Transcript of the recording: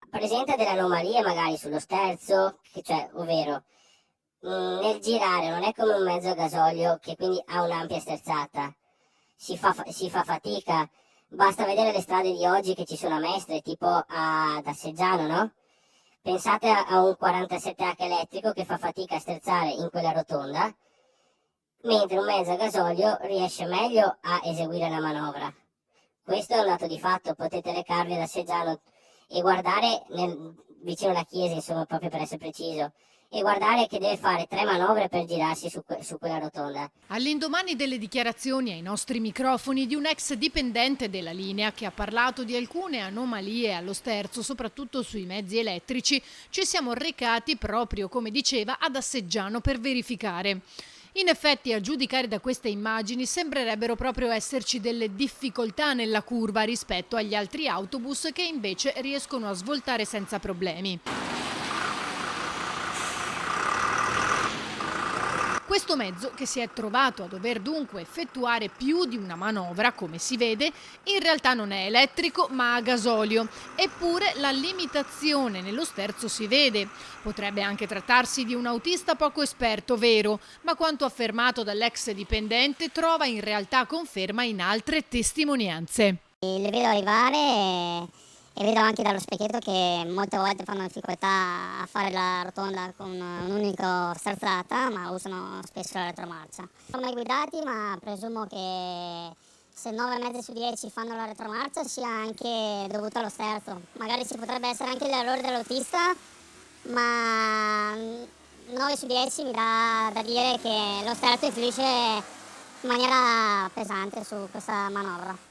presenta delle anomalie magari sullo sterzo, ovvero nel girare non è come un mezzo a gasolio che quindi ha un'ampia sterzata, si fa fatica, basta vedere le strade di oggi che ci sono a Mestre, tipo ad Asseggiano, no? Pensate a un 47H elettrico che fa fatica a sterzare in quella rotonda, mentre un mezzo a gasolio riesce meglio a eseguire la manovra. Questo è un dato di fatto, potete recarvi ad Asseggiano e guardare vicino alla chiesa, insomma, proprio per essere preciso, e guardare che deve fare 3 manovre per girarsi su quella rotonda. All'indomani delle dichiarazioni ai nostri microfoni di un ex dipendente della linea che ha parlato di alcune anomalie allo sterzo, soprattutto sui mezzi elettrici, ci siamo recati proprio, come diceva, ad Asseggiano per verificare. In effetti, a giudicare da queste immagini, sembrerebbero proprio esserci delle difficoltà nella curva rispetto agli altri autobus che invece riescono a svoltare senza problemi. Questo mezzo, che si è trovato a dover dunque effettuare più di una manovra, come si vede, in realtà non è elettrico ma a gasolio. Eppure la limitazione nello sterzo si vede. Potrebbe anche trattarsi di un autista poco esperto, vero, ma quanto affermato dall'ex dipendente trova in realtà conferma in altre testimonianze. Le vedo arrivare e vedo anche dallo specchietto che molte volte fanno difficoltà a fare la rotonda con un'unica sterzata, ma usano spesso la retromarcia. Non sono mai guidati, ma presumo che se 9 mezzi su 10 fanno la retromarcia sia anche dovuto allo sterzo. Magari ci potrebbe essere anche l'errore dell'autista, ma 9 su 10 mi dà da dire che lo sterzo influisce in maniera pesante su questa manovra.